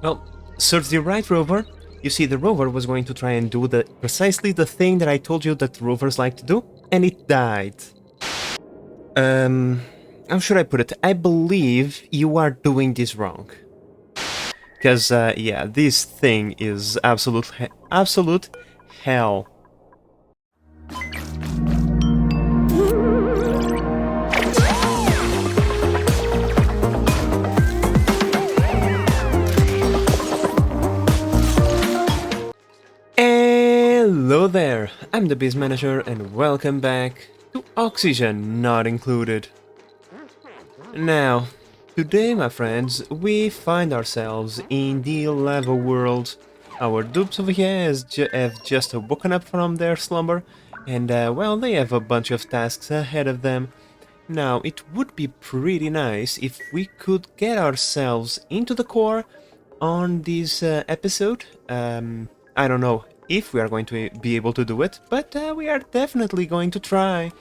Well, search the right rover. You see, the rover was going to try and do precisely the thing that I told you that rovers like to do, and it died. How should I put it? I believe you are doing this wrong. Because, yeah, this thing is absolute hell. Hello there, I'm the Biz Manager and welcome back to Oxygen Not Included. Now, today my friends, we find ourselves in the lava world. Our dupes over here have just woken up from their slumber and well, they have a bunch of tasks ahead of them. Now, it would be pretty nice if we could get ourselves into the core on this episode. I don't know if we are going to be able to do it, but we are definitely going to try.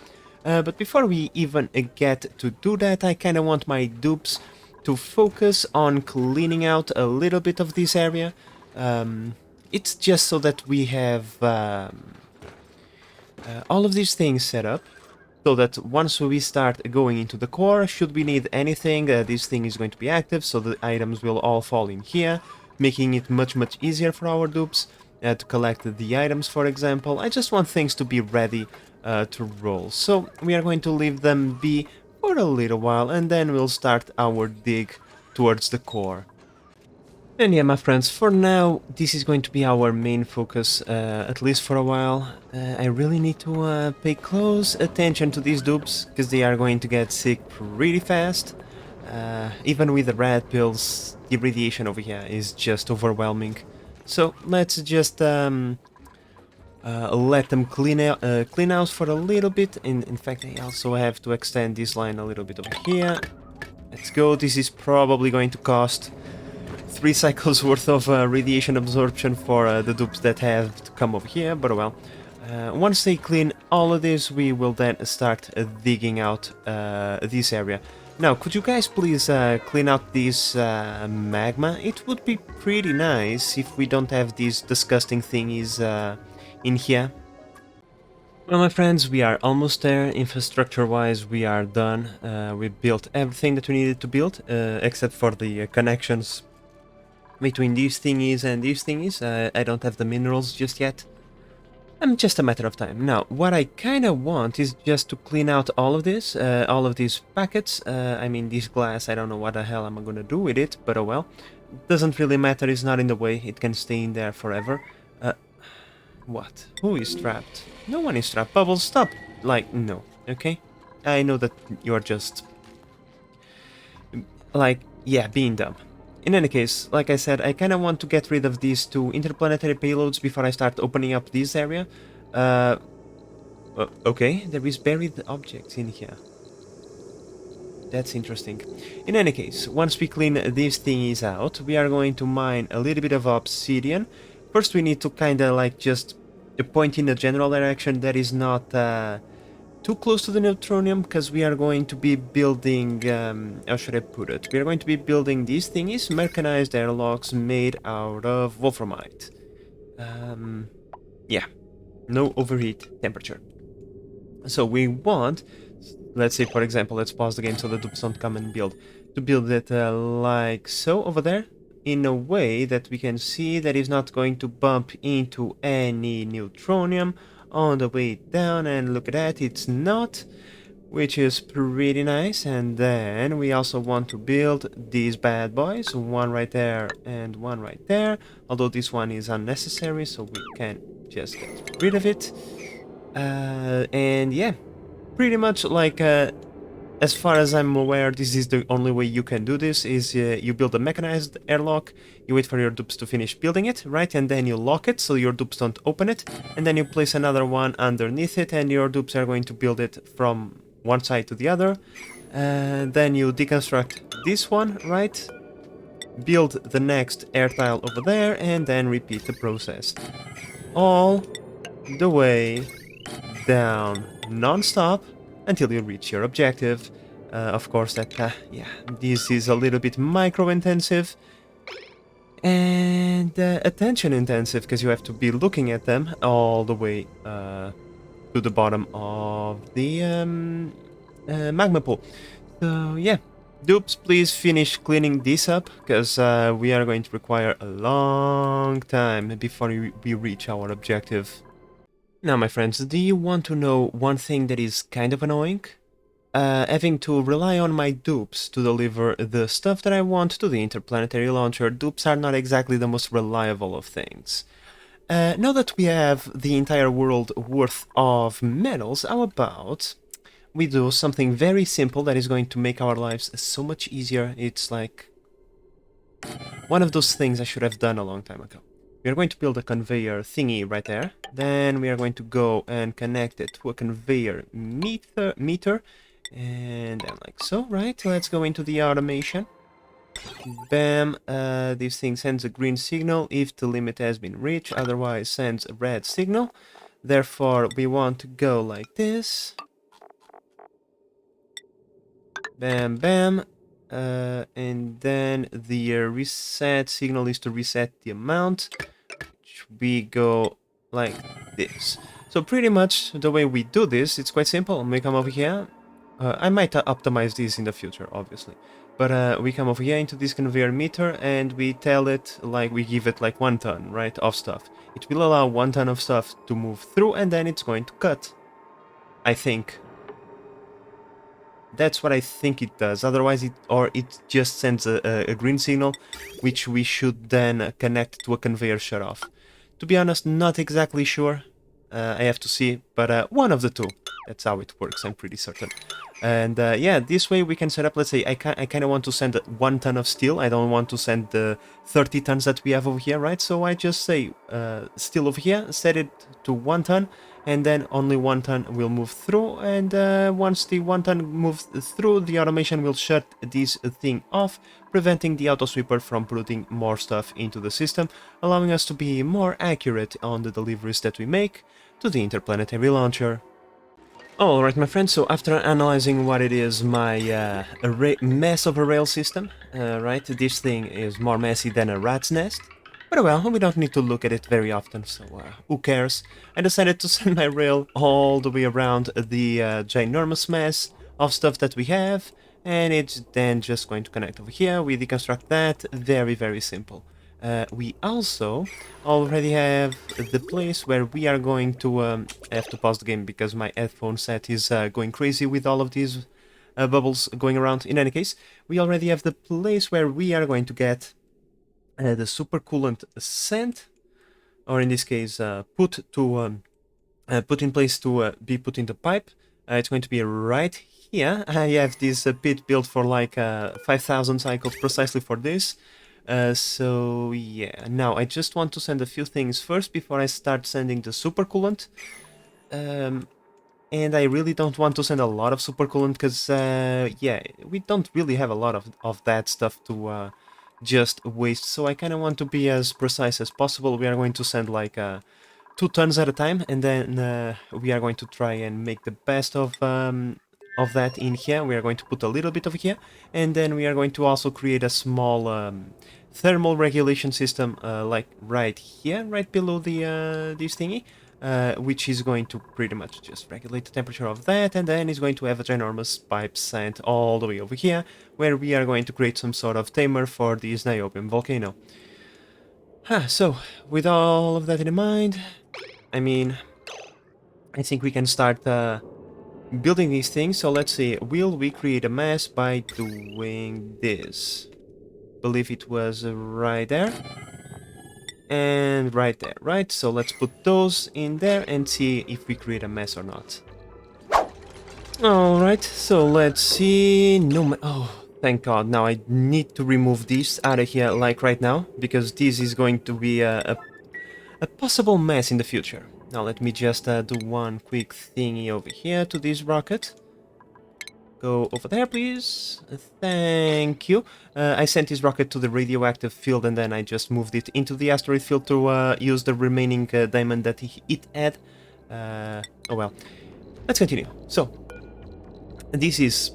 But before we even get to do that, I kind of want my dupes to focus on cleaning out a little bit of this area. It's just so that we have all of these things set up, so that once we start going into the core, should we need anything, this thing is going to be active, so the items will all fall in here, making it much easier for our dupes to collect the items, for example. I just want things to be ready to roll, so we are going to leave them be for a little while, and then we'll start our dig towards the core. And yeah, my friends, for now, this is going to be our main focus, at least for a while. I really need to pay close attention to these dupes, because they are going to get sick pretty fast. Even with the red pills, the radiation over here is just overwhelming. So let's just let them clean out for a little bit. In fact, I also have to extend this line a little bit over here. Let's go. This is probably going to cost 3 cycles worth of radiation absorption for the dupes that have to come over here, but well. Once they clean all of this, we will then start digging out this area. Now, could you guys please clean out this magma? It would be pretty nice if we don't have these disgusting thingies in here. Well, my friends, we are almost there. Infrastructure-wise, we are done. We built everything that we needed to build, except for the connections between these thingies and these thingies. I don't have the minerals just yet. Just a matter of time. Now, what I kind of want is just to clean out all of this, all of these packets. I mean, this glass, I don't know what the hell I'm gonna do with it, but oh well. Doesn't really matter, it's not in the way, it can stay in there forever. What? Who is trapped? No one is trapped. Bubbles, stop! Like, no, okay? I know that you're just... like, yeah, being dumb. In any case, like I said, I kind of want to get rid of these 2 interplanetary payloads before I start opening up this area. Okay, there is buried objects in here. That's interesting. In any case, once we clean these thingies out, we are going to mine a little bit of obsidian. First we need to kind of like just point in a general direction that is not too close to the neutronium, because we are going to be building, how should I put it? We are going to be building these thingies, mechanized airlocks made out of wolframite. Yeah, no overheat temperature. So we want, let's say for example, let's pause the game so the dupes don't come and build. To build it like so over there, in a way that we can see that it's not going to bump into any neutronium on the way down, and look at that, it's not, which is pretty nice. And then we also want to build these bad boys, one right there and one right there, although this one is unnecessary, so we can just get rid of it. And yeah, pretty much like as far as I'm aware, this is the only way you can do this, is you build a mechanized airlock, you wait for your dupes to finish building it, right, and then you lock it so your dupes don't open it, and then you place another one underneath it, and your dupes are going to build it from one side to the other. Then you deconstruct this one, right, build the next air tile over there, and then repeat the process. All the way down, non-stop, until you reach your objective. Of course, that, yeah, this is a little bit micro-intensive. and attention intensive because you have to be looking at them all the way to the bottom of the magma pool. So yeah, dupes, please finish cleaning this up because we are going to require a long time before we reach our objective. Now, my friends, do you want to know one thing that is kind of annoying? Having to rely on my dupes to deliver the stuff that I want to the interplanetary launcher. Dupes are not exactly the most reliable of things. Now that we have the entire world worth of metals, how about we do something very simple that is going to make our lives so much easier? It's like one of those things I should have done a long time ago. We are going to build a conveyor thingy right there. Then we are going to go and connect it to a conveyor meter. And then like so, right? Let's go into the automation. Bam, this thing sends a green signal if the limit has been reached, otherwise sends a red signal. Therefore, we want to go like this. Bam, bam. And then the reset signal is to reset the amount. We go like this. So pretty much the way we do this, it's quite simple. We come over here. I might optimize this in the future, obviously. But we come over here into this conveyor meter and we tell it, like, we give it like 1 ton, right, of stuff. It will allow 1 ton of stuff to move through and then it's going to cut. I think. That's what I think it does. Otherwise, it just sends a green signal, which we should then connect to a conveyor shut-off. To be honest, not exactly sure. I have to see, but one of the two. That's how it works, I'm pretty certain. And yeah, this way we can set up, let's say, I kind of want to send 1 ton of steel. I don't want to send the 30 tons that we have over here, right? So I just say steel over here, set it to 1 ton, and then only 1 ton will move through. And once the 1 ton moves through, the automation will shut this thing off, preventing the auto sweeper from putting more stuff into the system, allowing us to be more accurate on the deliveries that we make to the interplanetary launcher. Alright, my friends, so after analyzing what it is, my mess of a rail system, right, this thing is more messy than a rat's nest. But well, we don't need to look at it very often, so who cares? I decided to send my rail all the way around the ginormous mess of stuff that we have, and it's then just going to connect over here. We deconstruct that, very, very simple. We also already have the place where we are going to I have to pause the game because my headphone set is going crazy with all of these bubbles going around. In any case, we already have the place where we are going to get the supercoolant sent, or in this case put in place to be put in the pipe. It's going to be right here. I have this pit built for like 5,000 cycles precisely for this. So yeah, now I just want to send a few things first before I start sending the supercoolant. And I really don't want to send a lot of supercoolant because, yeah, we don't really have a lot of that stuff to just waste. So I kind of want to be as precise as possible. We are going to send like 2 tons at a time, and then we are going to try and make the best of that in here. We are going to put a little bit over here, and then we are going to also create a small thermal regulation system like right here, right below the this thingy, which is going to pretty much just regulate the temperature of that, and then is going to have a ginormous pipe sent all the way over here, where we are going to create some sort of tamer for this niobium volcano. So, with all of that in mind, I mean, I think we can start building these things. So let's see, will we create a mess by doing this? Believe it was right there and right there, right? So let's put those in there and see if we create a mess or not. Alright, so let's see. No, oh, thank God. Now I need to remove this out of here like right now, because this is going to be a possible mess in the future. Now let me just do one quick thingy over here to this rocket. Go over there, please. Thank you. I sent this rocket to the radioactive field and then I just moved it into the asteroid field to use the remaining diamond that it had. Oh well. Let's continue. So, this is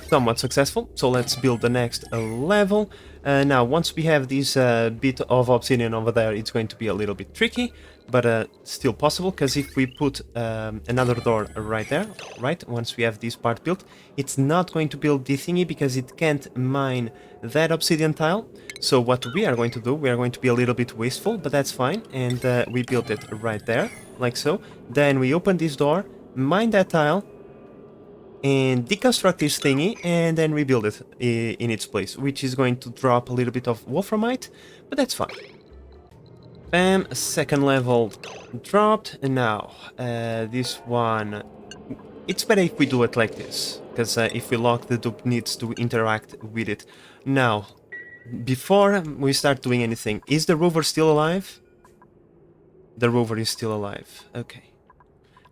somewhat successful, so let's build the next level. Now, once we have this bit of obsidian over there, it's going to be a little bit tricky, but still possible, because if we put another door right there, right, once we have this part built, it's not going to build the thingy because it can't mine that obsidian tile. So what we are going to do, we are going to be a little bit wasteful, but that's fine, and we built it right there, like so. Then we open this door, mine that tile, and deconstruct this thingy, and then rebuild it in its place, which is going to drop a little bit of wolframite, but that's fine. Bam, second level dropped, and now this one, it's better if we do it like this, because if we lock, the dupe needs to interact with it. Now, before we start doing anything, is the rover still alive? The rover is still alive, okay.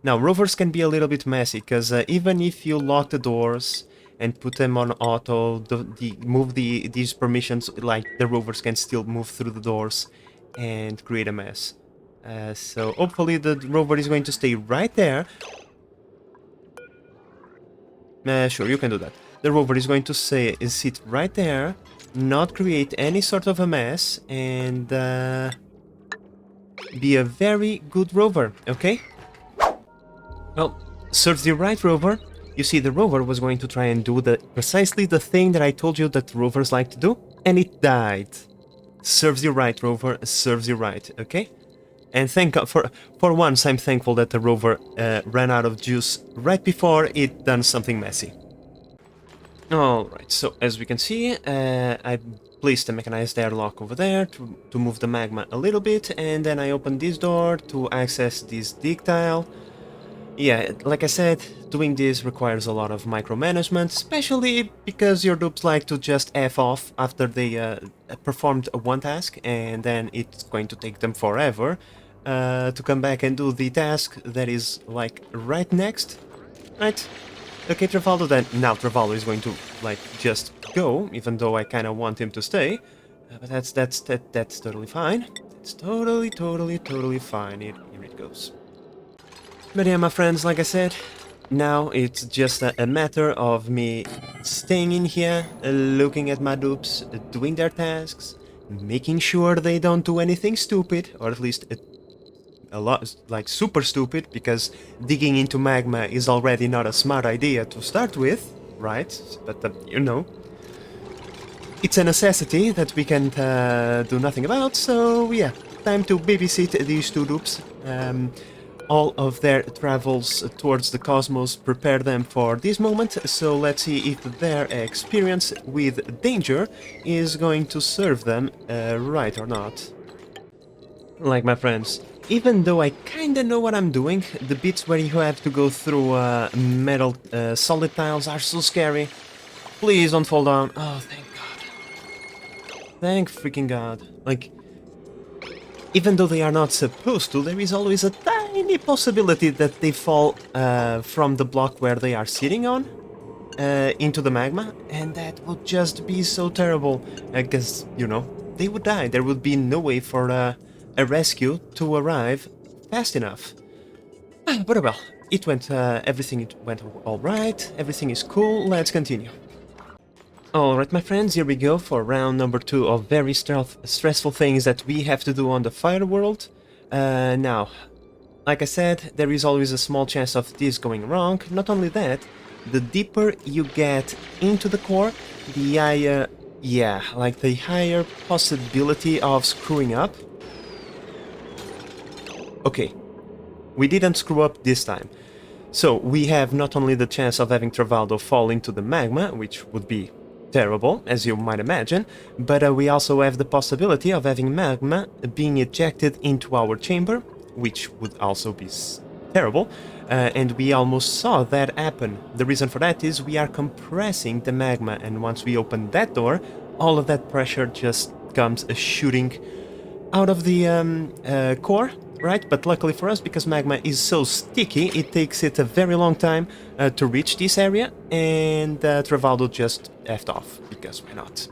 Now, rovers can be a little bit messy, because even if you lock the doors and put them on auto, move these permissions, like, the rovers can still move through the doors and create a mess. So hopefully the rover is going to stay right there. Sure, you can do that. The rover is going to sit right there, not create any sort of a mess, and be a very good rover, okay? Well, serves the right, rover. You see, the rover was going to try and do precisely the thing that I told you that rovers like to do, and it died. Serves you right, rover, serves you right, okay? And thank God, for once I'm thankful that the rover ran out of juice right before it done something messy. Alright, so as we can see, I placed a mechanized airlock over there to move the magma a little bit, and then I opened this door to access this dig tile. Yeah, like I said, doing this requires a lot of micromanagement, especially because your dupes like to just F off after they performed one task, and then it's going to take them forever to come back and do the task that is, like, right next, right? Okay, Travaldo, then now Travaldo is going to, like, just go, even though I kind of want him to stay, but that's totally fine. It's totally fine. Here it goes. But yeah, my friends, like I said, now it's just a matter of me staying in here, looking at my dupes, doing their tasks, making sure they don't do anything stupid, or at least a lot, like, super stupid, because digging into magma is already not a smart idea to start with, right? But, you know, it's a necessity that we can do nothing about, so yeah, time to babysit these two dupes. All of their travels towards the cosmos prepare them for this moment, so let's see if their experience with danger is going to serve them right or not. Like, my friends, even though I kinda know what I'm doing, the bits where you have to go through metal solid tiles are so scary. Please don't fall down. Oh, thank God. Thank freaking God. Like, even though they are not supposed to, there is always a tiny possibility that they fall from the block where they are sitting on into the magma, and that would just be so terrible, because, you know, they would die. There would be no way for a rescue to arrive fast enough. But well, everything went alright, everything is cool, let's continue. Alright, my friends, here we go for round number 2 of very stressful things that we have to do on the fire world. Now, like I said, there is always a small chance of this going wrong. Not only that, the deeper you get into the core, the higher, the higher possibility of screwing up. Okay, we didn't screw up this time. So, we have not only the chance of having Travaldo fall into the magma, which would be terrible, as you might imagine, but we also have the possibility of having magma being ejected into our chamber, which would also be terrible, and we almost saw that happen. The reason for that is we are compressing the magma, and once we open that door, all of that pressure just comes shooting out of the core, right? But luckily for us, because magma is so sticky, it takes it a very long time to reach this area, and Travaldo just effed off, because why not?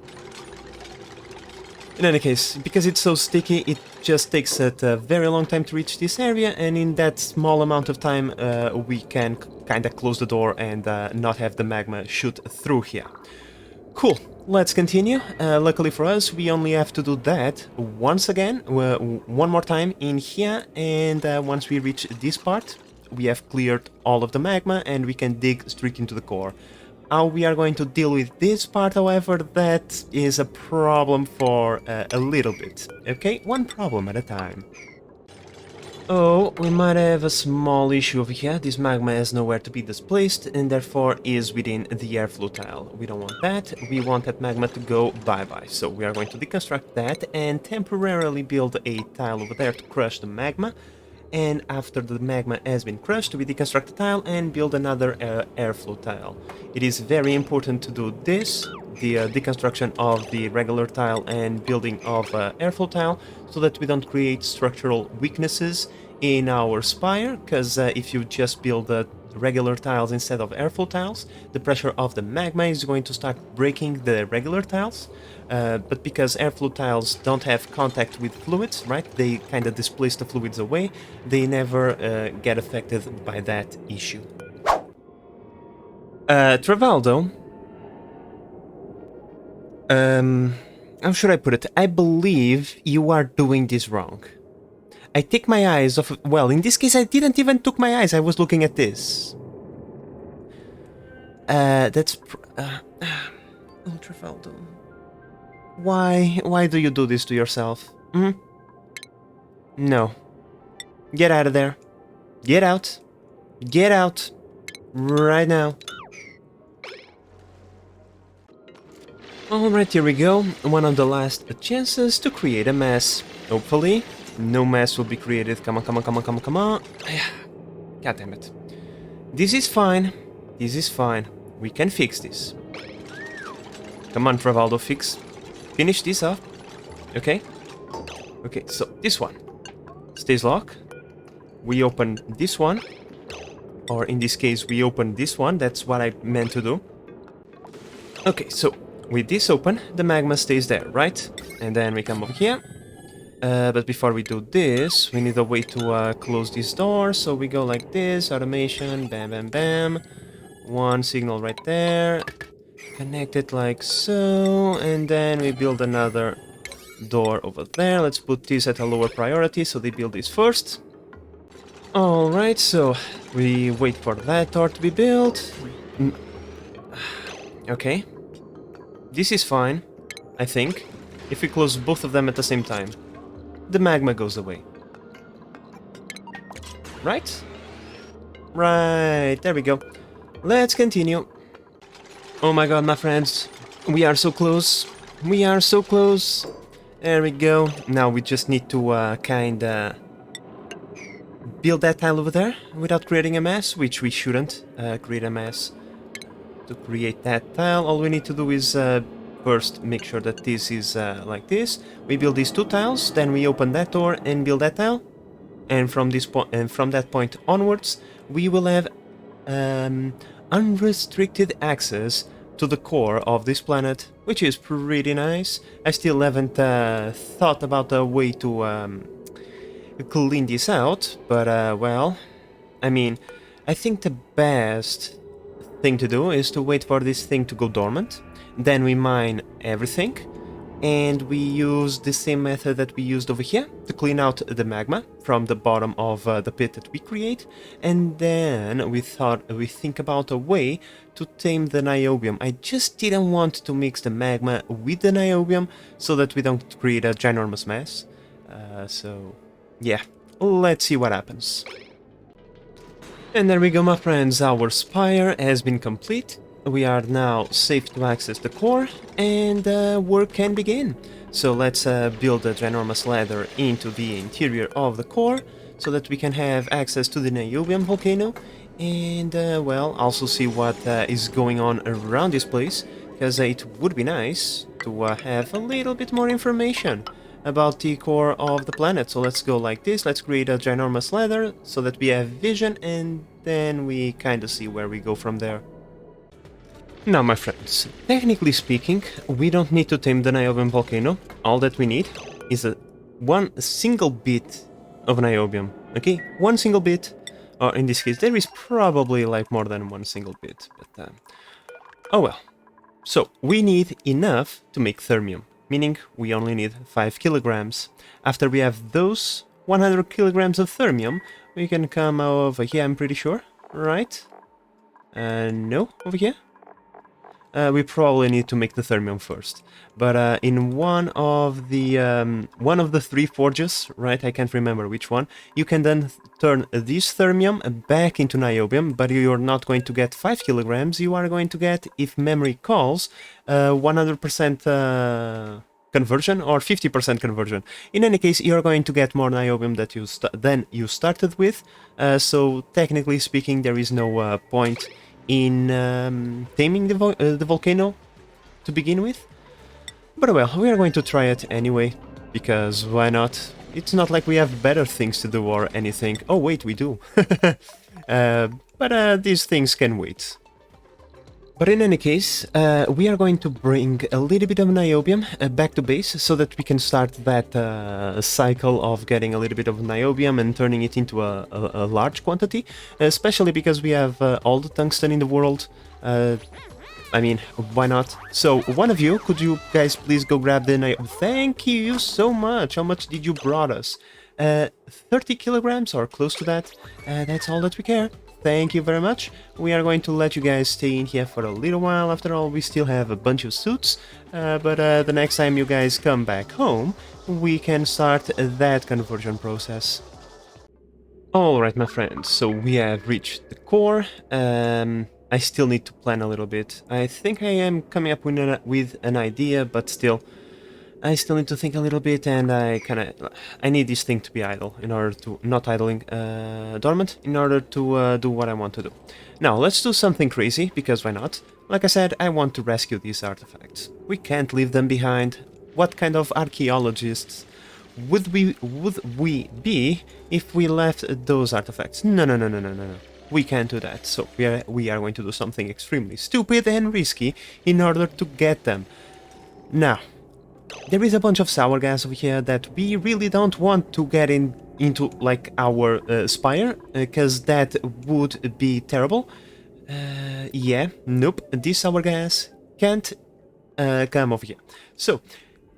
In any case, because it's so sticky, it just takes it a very long time to reach this area, and in that small amount of time, we can kinda close the door and not have the magma shoot through here. Cool. let's continue. Luckily for us, we only have to do that once again, one more time in here, and once we reach this part, we have cleared all of the magma and we can dig straight into the core. How we are going to deal with this part, however, that is a problem for a little bit. Okay, one problem at a time. Oh, we might have a small issue over here. This magma has nowhere to be displaced and therefore is within the airflow tile. We don't want that. We want that magma to go bye-bye. So we are going to deconstruct that and temporarily build a tile over there to crush the magma. And after the magma has been crushed, we deconstruct the tile and build another airflow tile. It is very important to do this, the deconstruction of the regular tile and building of airflow tile, so that we don't create structural weaknesses in our spire, because if you just build regular tiles instead of airflow tiles, the pressure of the magma is going to start breaking the regular tiles. But because airflow tiles don't have contact with fluids, right? They kind of displace the fluids away. They never get affected by that issue. Travaldo. How should I put it? I believe you are doing this wrong. I take my eyes off... Well, in this case, I didn't even took my eyes. I was looking at this. That's... Travaldo. Why do you do this to yourself? Hmm? No. Get out of there. Get out. Get out. Right now. Alright, here we go. One of the last chances to create a mess. Hopefully, no mess will be created. Come on, come on, come on, come on, come on. God damn it. This is fine. This is fine. We can fix this. Come on, Travaldo, fix. Finish this up. Okay. Okay, so this one stays locked. We open this one. Or in this case, we open this one. That's what I meant to do. Okay, so with this open, the magma stays there, right? And then we come over here. But before we do this, we need a way to close this door. So we go like this, automation, bam, bam, bam. One signal right there. Connect it like so. And then we build another door over there. Let's put this at a lower priority, so they build this first. Alright, so we wait for that door to be built. Okay. This is fine, I think, if we close both of them at the same time. The magma goes away. Right? Right, there we go. Let's continue. Oh my god, my friends. We are so close. We are so close. There we go. Now we just need to kinda build that tile over there without creating a mess, which we shouldn't create a mess. To create that tile, all we need to do is first make sure that this is like this. We build these two tiles, then we open that door and build that tile. And from this point and from that point onwards, we will have unrestricted access to the core of this planet, which is pretty nice. I still haven't thought about a way to clean this out, but well, I mean, I think the best thing to do is to wait for this thing to go dormant, then we mine everything, and we use the same method that we used over here to clean out the magma from the bottom of the pit that we create, and then we think about a way to tame the niobium. I just didn't want to mix the magma with the niobium so that we don't create a ginormous mess. So yeah, let's see what happens. And there we go, my friends, our spire has been complete. We are now safe to access the core, and work can begin. So let's build a ginormous ladder into the interior of the core, so that we can have access to the niobium volcano, and well, also see what is going on around this place, because it would be nice to have a little bit more information about the core of the planet. So let's go like this, let's create a ginormous ladder so that we have vision, and then we kind of see where we go from there. Now, my friends, technically speaking, we don't need to tame the niobium volcano. All that we need is one single bit of niobium, okay? One single bit, or in this case, there is probably like more than one single bit, but oh well. So, we need enough to make thermium, meaning we only need 5 kilograms. After we have those 100 kilograms of thermium, we can come over here, I'm pretty sure, right? No, over here? We probably need to make the thermium first. But in one of the 3 forges, right, I can't remember which one, you can then turn this thermium back into niobium, but you're not going to get 5 kilograms, you are going to get, if memory calls, 100% conversion or 50% conversion. In any case, you're going to get more niobium than you started with, so technically speaking, there is no point in taming the volcano to begin with. But well, we are going to try it anyway, because why not? It's not like we have better things to do or anything. Oh wait, we do. But these things can wait. But in any case, we are going to bring a little bit of niobium back to base so that we can start that cycle of getting a little bit of niobium and turning it into a large quantity, especially because we have all the tungsten in the world. I mean, why not? So, one of you, could you guys please go grab the niobium? Thank you so much! How much did you brought us? 30 kilograms or close to that. That's all that we care. Thank you very much. We are going to let you guys stay in here for a little while. After all, we still have a bunch of suits. But the next time you guys come back home, we can start that conversion process. Alright, my friends, so we have reached the core. I still need to plan a little bit. I think I am coming up with an idea, but still, I still need to think a little bit, and I need this thing to be idle in order to, not idling, dormant, in order to do what I want to do. Now, let's do something crazy, because why not? Like I said, I want to rescue these artifacts. We can't leave them behind. What kind of archaeologists would we be if we left those artifacts? No. We can't do that, so we are going to do something extremely stupid and risky in order to get them. Now, there is a bunch of sour gas over here that we really don't want to get into, like, our spire, because that would be terrible. Yeah, nope, this sour gas can't come over here. So,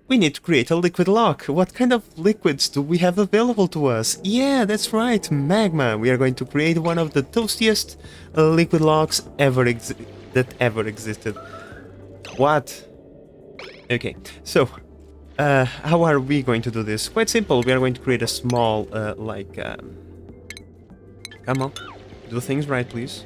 we need to create a liquid lock. What kind of liquids do we have available to us? Yeah, that's right, magma. We are going to create one of the toastiest liquid locks that ever existed. What? Okay, so, how are we going to do this? Quite simple, we are going to create a small, come on, do things right, please.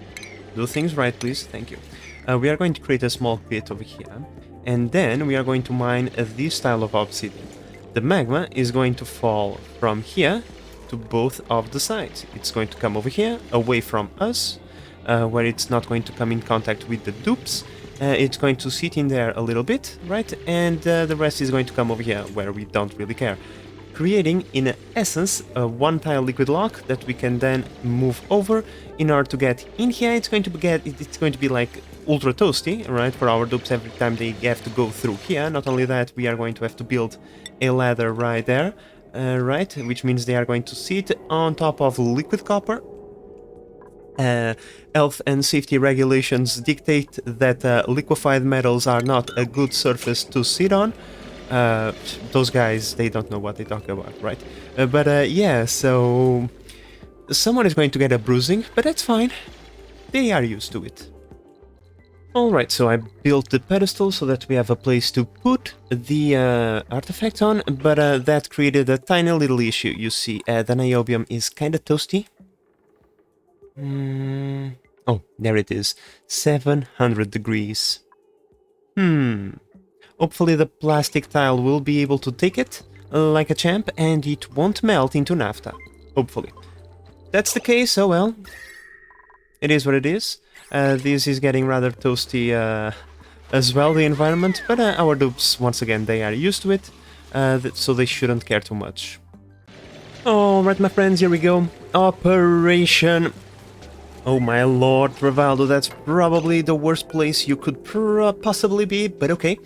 Do things right, please, thank you. We are going to create a small pit over here, and then we are going to mine this style of obsidian. The magma is going to fall from here to both of the sides. It's going to come over here, away from us, where it's not going to come in contact with the dupes. It's going to sit in there a little bit, right? And the rest is going to come over here, where we don't really care. Creating, in essence, a one-tile liquid lock that we can then move over in order to get in here. It's going to be like ultra toasty, right, for our dupes every time they have to go through here. Not only that, we are going to have to build a ladder right there, right, which means they are going to sit on top of liquid copper. Health and safety regulations dictate that liquefied metals are not a good surface to sit on. Those guys, they don't know what they talk about, right? Yeah, so someone is going to get a bruising, but that's fine. They are used to it. Alright, so I built the pedestal so that we have a place to put the artifact on, but that created a tiny little issue. You see, the niobium is kinda toasty. Oh, there it is. 700 degrees. Hopefully the plastic tile will be able to take it like a champ and it won't melt into naphtha. Hopefully. That's the case, oh well. It is what it is. This is getting rather toasty as well, the environment, but our dupes, once again, they are used to it, so they shouldn't care too much. Alright, my friends, here we go. Operation... Oh my lord, Rivaldo, that's probably the worst place you could possibly be, but okay.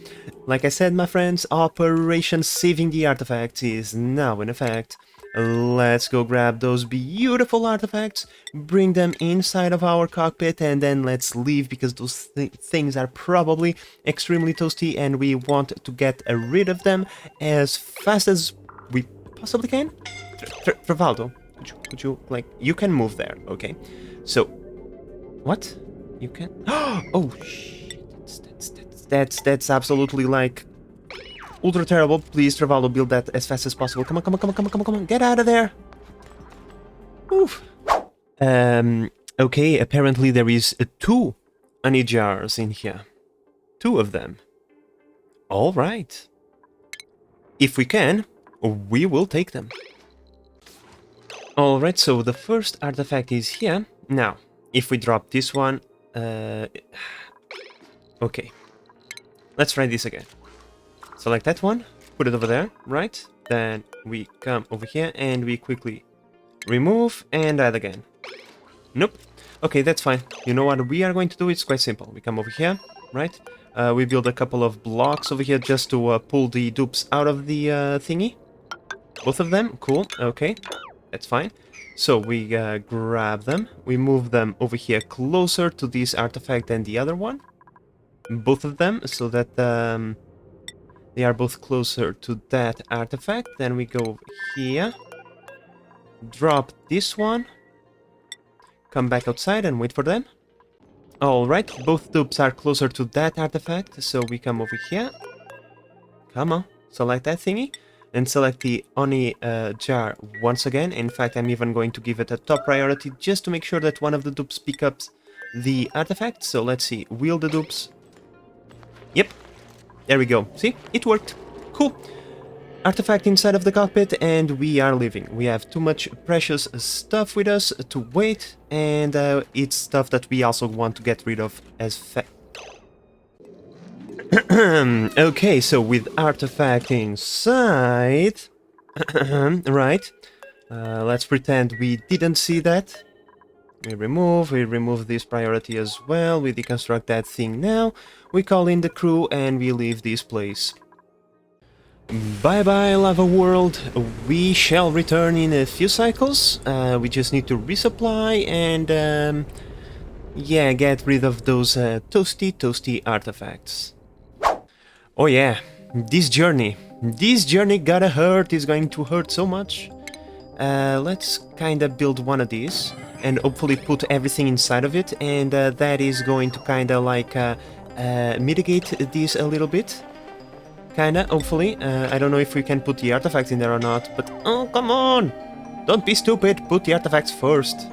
like I said, my friends, Operation Saving the Artifacts is now in effect. Let's go grab those beautiful artifacts, bring them inside of our cockpit, and then let's leave because those things are probably extremely toasty and we want to get rid of them as fast as we possibly can. Travaldo, could you, like, you can move there, okay? So, what? You can? Oh, shit, that's absolutely, like, ultra terrible. Please, Travaldo, build that as fast as possible. Come on, come on, come on, come on, come on, come on. Get out of there. Oof. Okay, apparently there is 2 O.N.I jars in here. 2 of them. All right. If we can, we will take them. All right, so the first artifact is here. Now, if we drop this one... okay. Let's try this again. Select that one, put it over there, right? Then we come over here and we quickly remove and add again. Nope. Okay, that's fine. You know what we are going to do? It's quite simple. We come over here, right? We build a couple of blocks over here just to pull the dupes out of the thingy. Both of them. Cool. Okay, that's fine. So we grab them. We move them over here closer to this artifact than the other one. Both of them, so that... they are both closer to that artifact. Then we go here. Drop this one. Come back outside and wait for them. Alright, both dupes are closer to that artifact. So we come over here. Come on, select that thingy. And select the O.N.I jar once again. In fact, I'm even going to give it a top priority just to make sure that one of the dupes picks up the artifact. So let's see, wheel the dupes. Yep. There we go. See? It worked. Cool. Artifact inside of the cockpit and we are leaving. We have too much precious stuff with us to wait, and it's stuff that we also want to get rid of as fast. Okay, so with artifact inside... right. Let's pretend we didn't see that. We remove this priority as well, we deconstruct that thing now, we call in the crew and we leave this place. Bye bye lava world, we shall return in a few cycles, we just need to resupply and yeah, get rid of those toasty artifacts. Oh yeah, this journey gotta hurt, is going to hurt so much. Let's kinda build one of these. And hopefully put everything inside of it, and that is going to kinda like mitigate this a little bit. Kinda, hopefully. I don't know if we can put the artifacts in there or not, but oh, come on! Don't be stupid, put the artifacts first.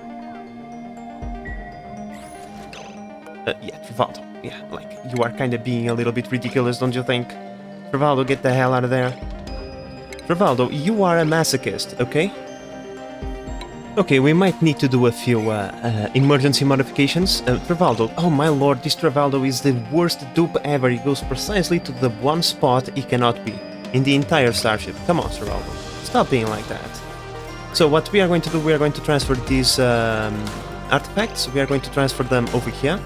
Yeah, Travaldo. Yeah, like, you are kinda being a little bit ridiculous, don't you think? Travaldo, get the hell out of there. Travaldo, you are a masochist, okay? Okay, we might need to do a few emergency modifications. Travaldo, oh my lord, this Travaldo is the worst dupe ever. He goes precisely to the one spot he cannot be in the entire starship. Come on, Travaldo, stop being like that. So what we are going to do, we are going to transfer these artifacts. We are going to transfer them over here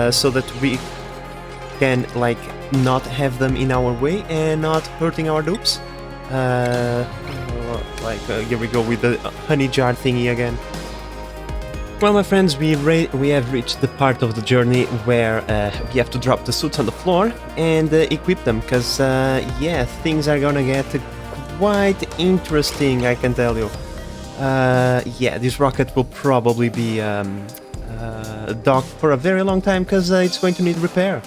so that we can, like, not have them in our way and not hurting our dupes. Here we go with the O.N.I jar thingy again. Well, my friends, we have reached the part of the journey where we have to drop the suits on the floor and equip them, because, yeah, things are gonna get quite interesting, I can tell you. Yeah, this rocket will probably be docked for a very long time, because it's going to need repair.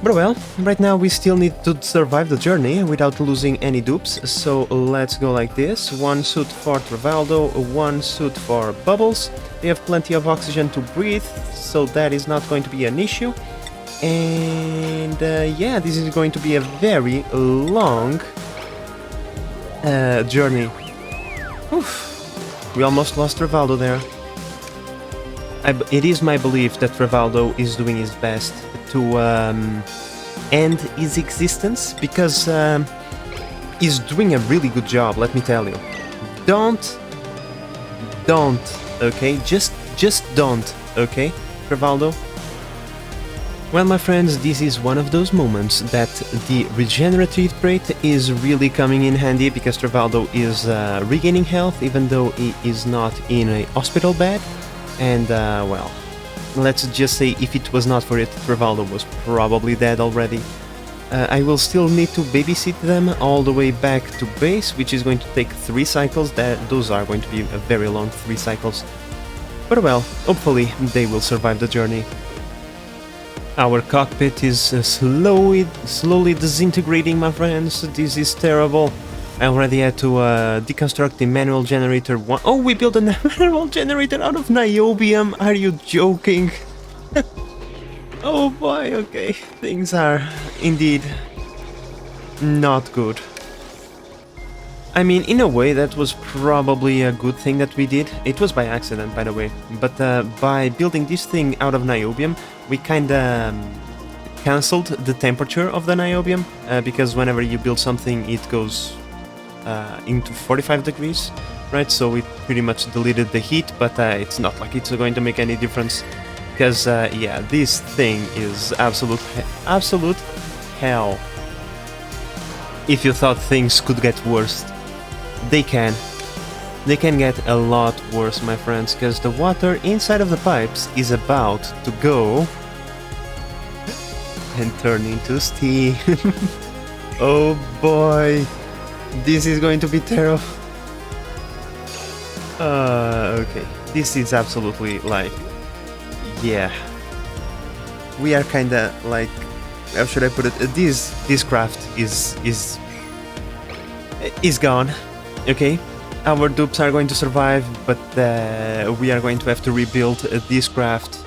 But well, right now we still need to survive the journey without losing any dupes, so let's go like this. One suit for Travaldo, one suit for Bubbles. We have plenty of oxygen to breathe, so that is not going to be an issue. And yeah, this is going to be a very long journey. Oof. We almost lost Travaldo there. It is my belief that Travaldo is doing his best to end his existence, because he's doing a really good job, let me tell you. Don't, okay? Just don't, okay, Travaldo? Well, my friends, this is one of those moments that the regenerative trait is really coming in handy, because Trevaldo is regaining health even though he is not in a hospital bed. And, well, let's just say if it was not for it, Trevaldo was probably dead already. I will still need to babysit them all the way back to base, which is going to take 3 cycles. Those are going to be a very long 3 cycles. But well, hopefully they will survive the journey. Our cockpit is slowly disintegrating, my friends. This is terrible. I already had to deconstruct the manual generator. Oh, we built a manual generator out of niobium. Are you joking? Oh boy, okay. Things are indeed not good. I mean, in a way, that was probably a good thing that we did. It was by accident, by the way. But by building this thing out of niobium, we kinda cancelled the temperature of the niobium, because whenever you build something, it goes into 45 degrees, right? So it pretty much deleted the heat, but it's not like it's going to make any difference. Because, yeah, this thing is absolute hell. If you thought things could get worse, they can. They can get a lot worse, my friends, because the water inside of the pipes is about to go and turn into steam. Oh boy, this is going to be terrible. Okay, this is absolutely like, yeah. We are kinda like, how should I put it? This craft is gone. Okay, our dupes are going to survive, but we are going to have to rebuild this craft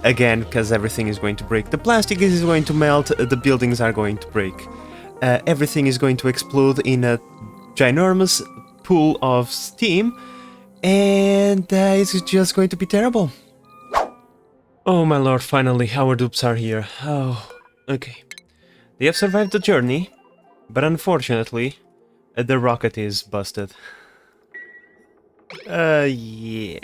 again, because everything is going to break. The plastic is going to melt, the buildings are going to break. Everything is going to explode in a ginormous pool of steam, and it's just going to be terrible. Oh my lord, finally, our dupes are here. Oh, okay. They have survived the journey, but unfortunately, the rocket is busted. Yeah.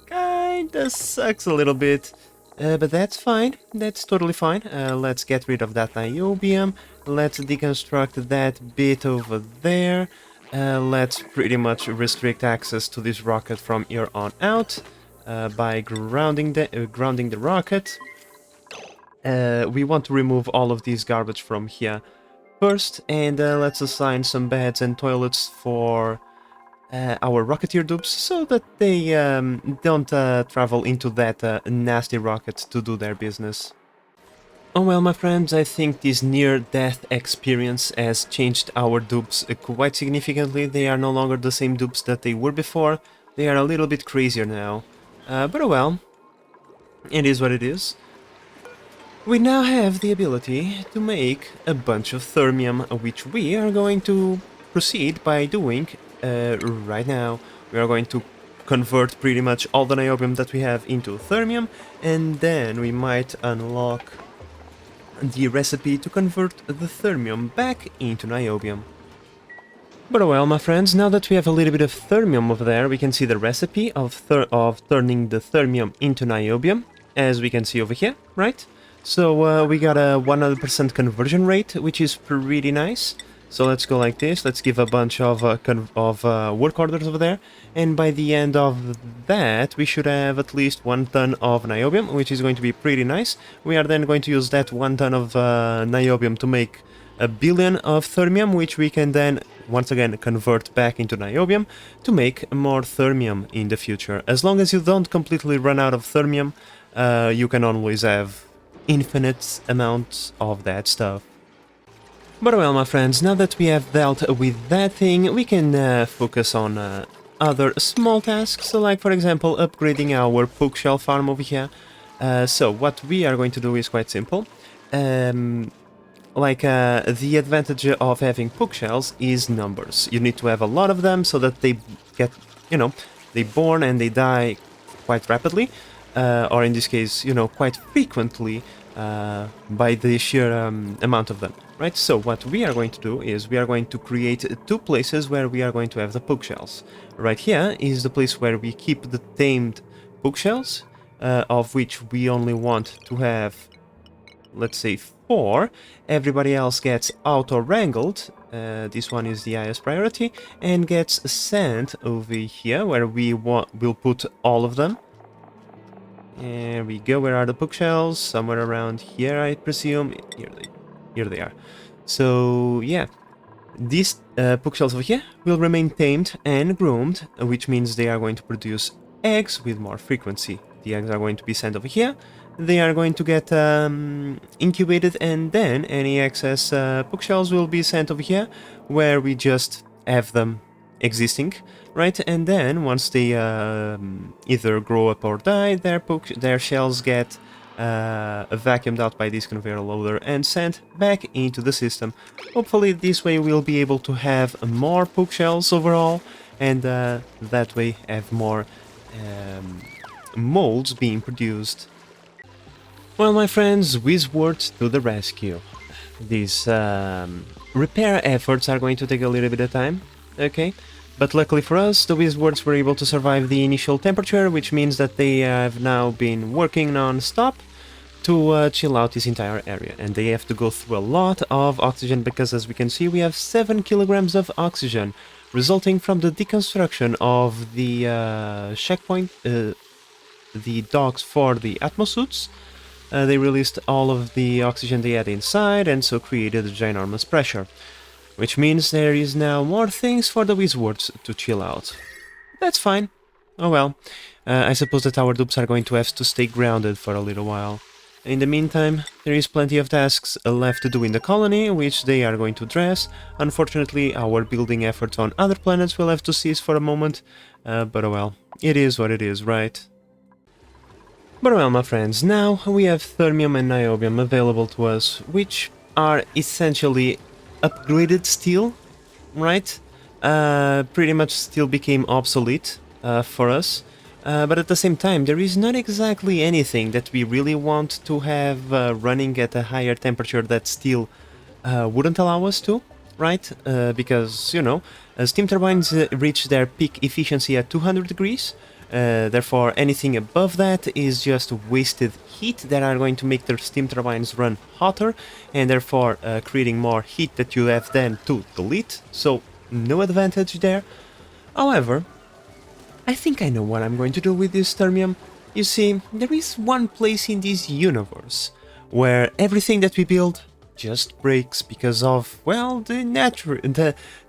Kinda sucks a little bit. But that's fine. That's totally fine. Let's get rid of that niobium. Let's deconstruct that bit over there. Let's pretty much restrict access to this rocket from here on out by grounding the rocket. We want to remove all of this garbage from here first, and let's assign some beds and toilets for our Rocketeer dupes, so that they don't travel into that nasty rocket to do their business. Oh well, my friends, I think this near-death experience has changed our dupes quite significantly. They are no longer the same dupes that they were before. They are a little bit crazier now. But oh well, it is what it is. We now have the ability to make a bunch of thermium, which we are going to proceed by doing right now. We are going to convert pretty much all the niobium that we have into thermium, and then we might unlock the recipe to convert the thermium back into niobium. But well, my friends, now that we have a little bit of thermium over there, we can see the recipe of turning the thermium into niobium, as we can see over here, right? So we got a 100% conversion rate, which is pretty nice. So let's go like this, let's give a bunch of work orders over there, and by the end of that we should have at least 1 ton of niobium, which is going to be pretty nice. We are then going to use that 1 ton of niobium to make 1 billion of thermium, which we can then once again convert back into niobium to make more thermium in the future. As long as you don't completely run out of thermium, you can always have infinite amounts of that stuff. But well, my friends, now that we have dealt with that thing, we can focus on other small tasks, so like for example upgrading our bookshelf farm over here. So what we are going to do is quite simple. The advantage of having bookshelves is numbers. You need to have a lot of them so that they get, you know, they born and they die quite rapidly, or in this case, you know, quite frequently by the sheer amount of them. Right, so what we are going to do is we are going to create 2 places where we are going to have the bookshelves. Right here is the place where we keep the tamed bookshelves, of which we only want to have, let's say, 4. Everybody else gets auto-wrangled. This one is the highest priority, and gets sent over here, where we'll put all of them. There we go. Where are the bookshelves? Somewhere around here, I presume. Here they are. So, yeah. These bookshelves over here will remain tamed and groomed, which means they are going to produce eggs with more frequency. The eggs are going to be sent over here. They are going to get incubated, and then any excess bookshelves will be sent over here, where we just have them existing, right? And then once they either grow up or die, their shells get vacuumed out by this conveyor loader and sent back into the system. Hopefully this way we'll be able to have more bookshelves overall, and that way have more molds being produced. Well, my friends, Wizwards to the rescue. These repair efforts are going to take a little bit of time, okay? But luckily for us, the Wizwards were able to survive the initial temperature, which means that they have now been working non-stop to chill out this entire area. And they have to go through a lot of oxygen, because as we can see, we have 7 kilograms of oxygen, resulting from the deconstruction of the checkpoint, the docks for the atmosuits. They released all of the oxygen they had inside, and so created a ginormous pressure. Which means there is now more things for the Wizwards to chill out. That's fine. Oh well. I suppose that our dupes are going to have to stay grounded for a little while. In the meantime, there is plenty of tasks left to do in the colony, which they are going to address. Unfortunately, our building efforts on other planets will have to cease for a moment. But oh well. It is what it is, right? But well, my friends, now we have thermium and niobium available to us, which are essentially upgraded steel, right? Pretty much still became obsolete for us. But at the same time, there is not exactly anything that we really want to have running at a higher temperature that steel wouldn't allow us to, right? Because, you know, steam turbines reach their peak efficiency at 200 degrees. Therefore, anything above that is just wasted heat that are going to make the steam turbines run hotter, and therefore creating more heat that you have then to delete, so no advantage there. However, I think I know what I'm going to do with this thermium. You see, there is one place in this universe where everything that we build just breaks because of, well, the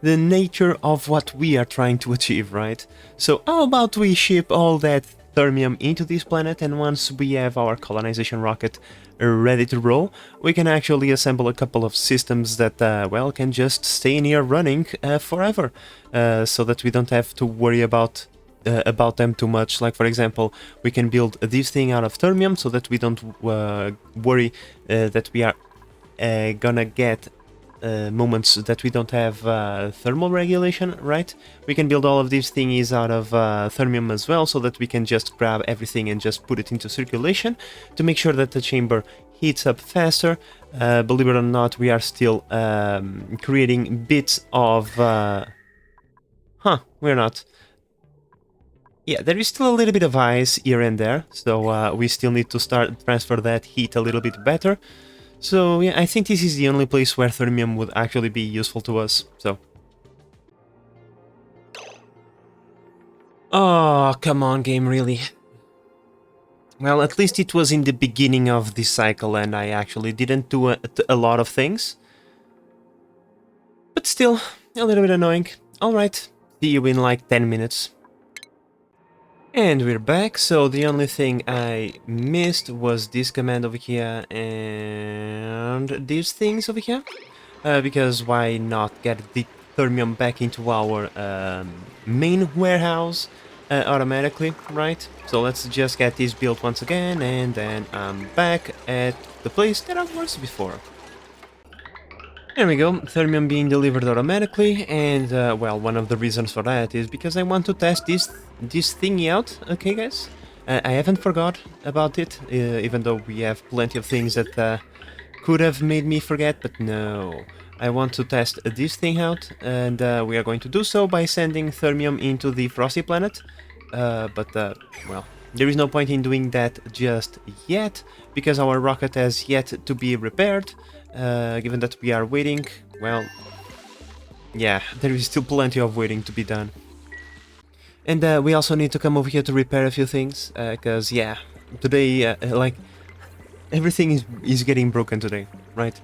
nature of what we are trying to achieve, right? So how about we ship all that thermium into this planet, and once we have our colonization rocket ready to roll, we can actually assemble a couple of systems that, well, can just stay in here running forever, so that we don't have to worry about them too much. Like, for example, we can build this thing out of thermium so that we don't worry that we are gonna get moments that we don't have thermal regulation, right? We can build all of these thingies out of thermium as well, so that we can just grab everything and just put it into circulation to make sure that the chamber heats up faster. Believe it or not, we are still creating bits of... we're not. Yeah, there is still a little bit of ice here and there, so we still need to start transfer that heat a little bit better. So yeah, I think this is the only place where thermium would actually be useful to us, so... Oh, come on, game, really. Well, at least it was in the beginning of this cycle and I actually didn't do a lot of things. But still, a little bit annoying. Alright, see you in like 10 minutes. And we're back, so the only thing I missed was this command over here and these things over here. Because why not get the thermium back into our main warehouse automatically, right? So let's just get this built once again, and then I'm back at the place that I was before. There we go, thermium being delivered automatically, and well, one of the reasons for that is because I want to test this thingy out, okay guys? I haven't forgot about it, even though we have plenty of things that could have made me forget, but no. I want to test this thing out, and we are going to do so by sending thermium into the Frosty planet, well, There is no point in doing that just yet, because our rocket has yet to be repaired. Given that we are waiting, well, yeah, there is still plenty of waiting to be done. And we also need to come over here to repair a few things, because, yeah, today, like, everything is getting broken today, right?